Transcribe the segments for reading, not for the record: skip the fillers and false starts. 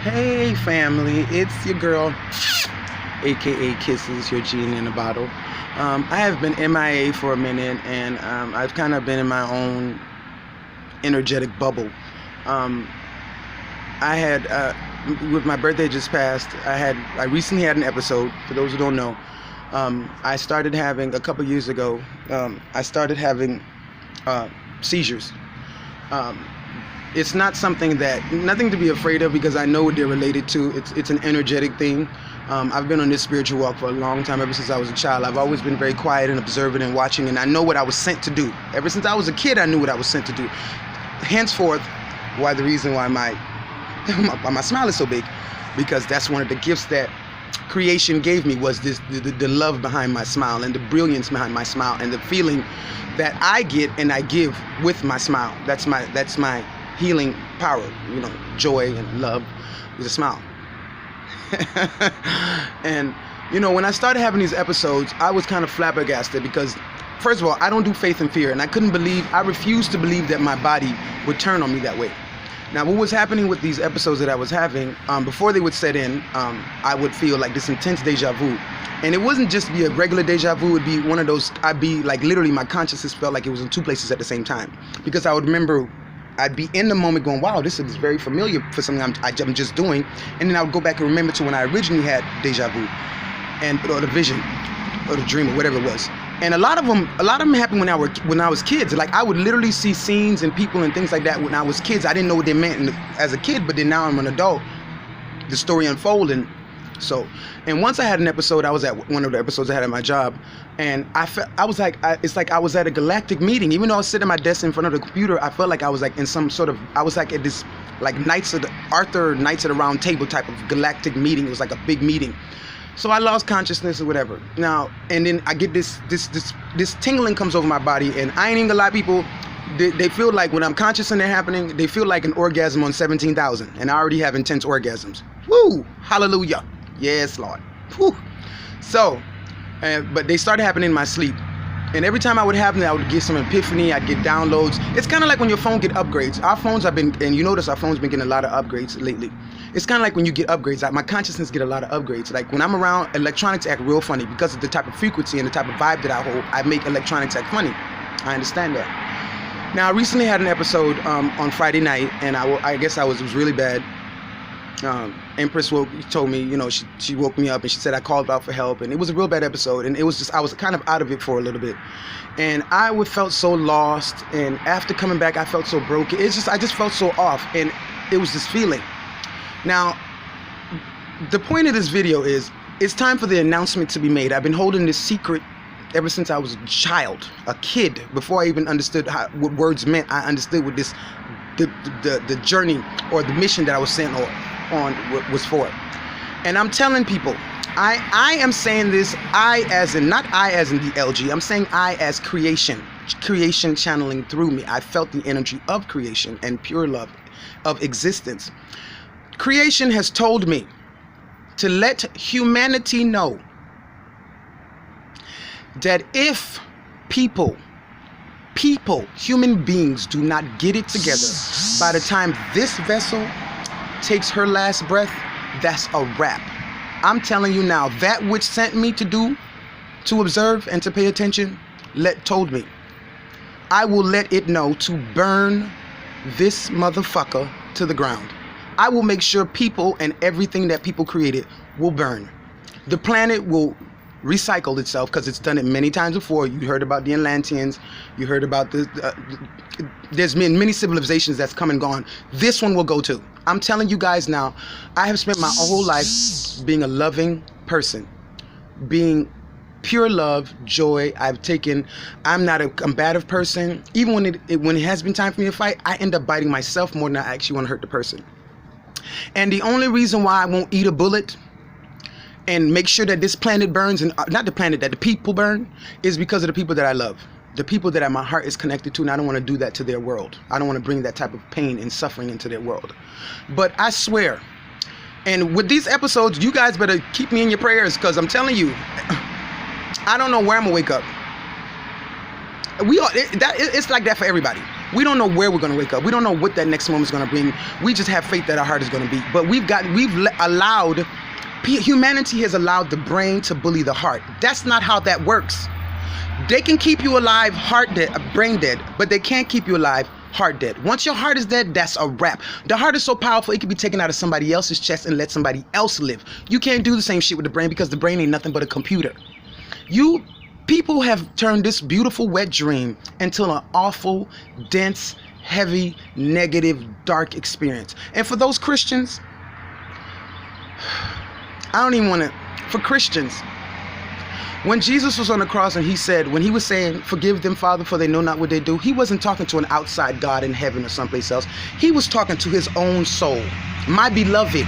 Hey family, it's your girl, aka Kisses, your genie in a bottle. I have been MIA for a minute, and I've kind of been in my own energetic bubble. I had, with my birthday just passed, I recently had an episode. For those who don't know, I started having a couple years ago. I started having seizures. It's not nothing to be afraid of, because I know what they're related to. It's an energetic thing. I've been on this spiritual walk for a long time, ever since I was a child. I've always been very quiet and observant and watching, and I know what I was sent to do. Ever since I was a kid, I knew what I was sent to do. Henceforth, the reason why my smile is so big, because that's one of the gifts that creation gave me, was the love behind my smile, and the brilliance behind my smile, and the feeling that I get and I give with my smile. That's my healing power, joy and love with a smile. And when I started having these episodes, I was kind of flabbergasted, because first of all, I don't do faith and fear, and I refused to believe that my body would turn on me that way. Now, what was happening with these episodes that I was having, before they would set in, I would feel like this intense deja vu. And it wasn't just be a regular deja vu, it would be one of those, I'd be like, literally my consciousness felt like it was in two places at the same time. Because I would remember, I'd be in the moment going, wow, this is very familiar for something I'm just doing. And then I would go back and remember to when I originally had deja vu, or the vision, or the dream, or whatever it was. And a lot of them happened when I was kids. Like, I would literally see scenes and people and things like that when I was kids. I didn't know what they meant as a kid, but then now I'm an adult, the story unfolding. And once I had an episode, I was at one of the episodes I had at my job, and it's like I was at a galactic meeting. Even though I was sitting at my desk in front of the computer, I felt like I was like in I was like at this, like Knights of the Round Table type of galactic meeting. It was like a big meeting. So I lost consciousness or whatever. Now, and then I get this tingling comes over my body, and I ain't even gonna lie, people, they feel like when I'm conscious and they're happening, they feel like an orgasm on 17,000, and I already have intense orgasms. Woo! Hallelujah. Yes, Lord. Whew. So, but they started happening in my sleep. And every time I would have them, I would get some epiphany, I'd get downloads. It's kind of like when your phone get upgrades. Our phones and you notice our phones been getting a lot of upgrades lately. It's kind of like when you get upgrades. My consciousness get a lot of upgrades. Like when I'm around, electronics act real funny, because of the type of frequency and the type of vibe that I hold. I make electronics act funny. I understand that. Now, I recently had an episode on Friday night, and I guess it was really bad. Empress told me, she woke me up, and she said I called out for help, and it was a real bad episode, and it was just, I was kind of out of it for a little bit, and I felt so lost, and after coming back, I felt so broken. I just felt so off, and it was this feeling. Now, the point of this video is, it's time for the announcement to be made. I've been holding this secret ever since I was a child, a kid. Before I even understood what words meant, I understood what the journey or the mission that I was sent on was for. And I'm telling people, I am saying this, not I as in the LG, I'm saying I as creation channeling through me. I felt the energy of creation and pure love of existence. Creation has told me to let humanity know that if human beings do not get it together, by the time this vessel takes her last breath, that's a wrap. I'm telling you now, that which sent me to observe and to pay attention, told me, I will let it know to burn this motherfucker to the ground. I will make sure people and everything that people created will burn. The planet will recycle itself, because it's done it many times before. You heard about the Atlanteans. You heard about there's been many civilizations that's come and gone. This one will go too. I'm telling you guys now, I have spent my whole life being a loving person, being pure love, joy. I'm not a combative person. Even when it has been time for me to fight, I end up biting myself more than I actually want to hurt the person. And the only reason why I won't eat a bullet and make sure that this planet burns, and not the planet, that the people burn, is because of the people that I love. The people that my heart is connected to, and I don't want to do that to their world. I don't want to bring that type of pain and suffering into their world. But I swear, and with these episodes, you guys better keep me in your prayers, because I'm telling you, I don't know where I'm going to wake up. It's like that for everybody. We don't know where we're going to wake up. We don't know what that next moment is going to bring. We just have faith that our heart is going to beat. But humanity has allowed the brain to bully the heart. That's not how that works. They can keep you alive, brain dead, but they can't keep you alive, heart dead. Once your heart is dead, that's a wrap. The heart is so powerful, it can be taken out of somebody else's chest and let somebody else live. You can't do the same shit with the brain because the brain ain't nothing but a computer. People have turned this beautiful wet dream into an awful, dense, heavy, negative, dark experience. And for those Christians, for Christians, when Jesus was on the cross and when he was saying, forgive them, Father, for they know not what they do, he wasn't talking to an outside God in heaven or someplace else. He was talking to his own soul. My beloved.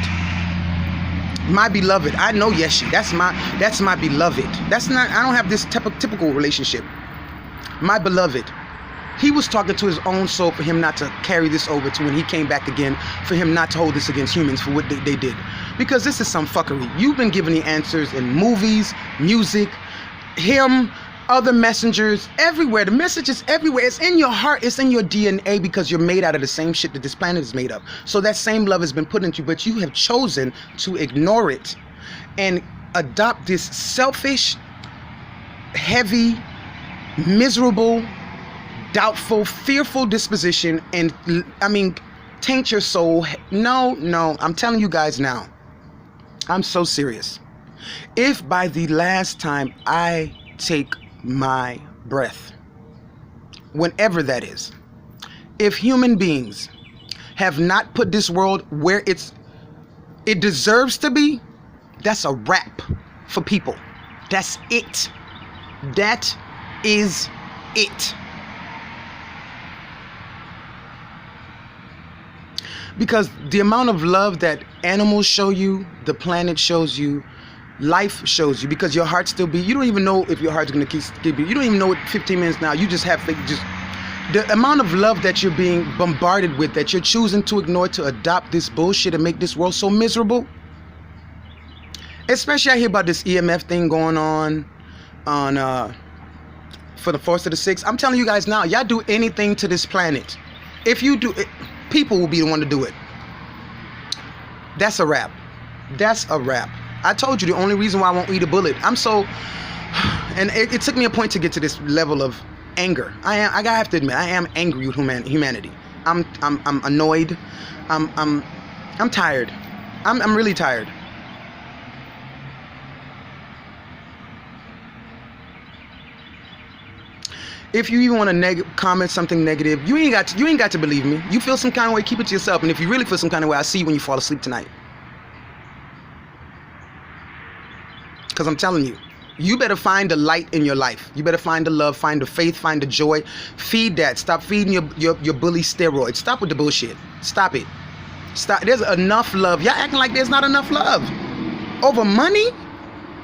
I know Yeshi. That's my beloved. I don't have this typical relationship. My beloved. He was talking to his own soul for him not to carry this over to when he came back again, for him not to hold this against humans for what they did. Because this is some fuckery. You've been given the answers in movies, music, him, other messengers, everywhere. The message is everywhere. It's in your heart. It's in your DNA because you're made out of the same shit that this planet is made of. So that same love has been put into you, but you have chosen to ignore it and adopt this selfish, heavy, miserable, doubtful, fearful disposition and taint your soul. No, I'm telling you guys now. I'm so serious. If by the last time I take my breath, whenever that is, if human beings have not put this world where it deserves to be, that's a wrap for people. That's it. That is it. Because the amount of love that animals show you, the planet shows you, life shows you, because your heart still beats. You don't even know if your heart's going to keep beating. You don't even know what 15 minutes now. You just have faith. The amount of love that you're being bombarded with, that you're choosing to ignore, to adopt this bullshit and make this world so miserable. Especially I hear about this EMF thing going on for the force of the six. I'm telling you guys now, y'all do anything to this planet. If you do it, people will be the one to do it. That's a wrap. That's a wrap. I told you the only reason why I won't eat a bullet. And it took me a point to get to this level of anger. I have to admit, I am angry with humanity. I'm annoyed. I'm tired. I'm really tired. If you even want to comment something negative, you ain't got to believe me. You feel some kind of way, keep it to yourself. And if you really feel some kind of way, I'll see you when you fall asleep tonight. Because I'm telling you, you better find the light in your life. You better find the love, find the faith, find the joy. Feed that. Stop feeding your bully steroids. Stop with the bullshit. Stop it. Stop. There's enough love. Y'all acting like there's not enough love. Over money?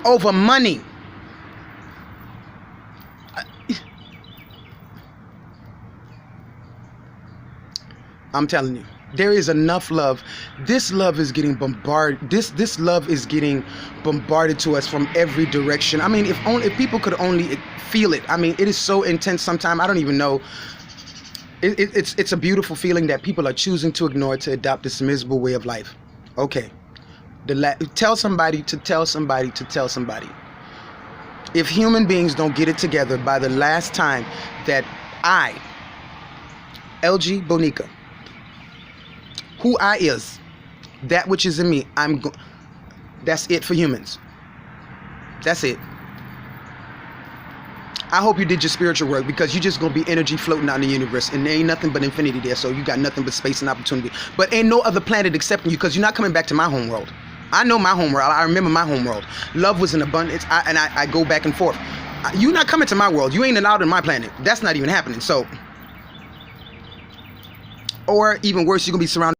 Over money. I'm telling you, there is enough love. This love is getting bombarded. This love is getting bombarded to us from every direction. I mean, if people could only feel it. I mean, it is so intense sometimes. I don't even know. It's a beautiful feeling that people are choosing to ignore to adopt this miserable way of life. Okay. Tell somebody to tell somebody to tell somebody. If human beings don't get it together by the last time that I, LG Bonica, who I is, that which is in me, that's it for humans. That's it. I hope you did your spiritual work, because you're just going to be energy floating out in the universe, and there ain't nothing but infinity there, so you got nothing but space and opportunity. But ain't no other planet accepting you, because you're not coming back to my home world. I know my home world. I remember my home world. Love was in abundance, and I go back and forth. You're not coming to my world. You ain't allowed in my planet. That's not even happening. So, or even worse, you're going to be surrounded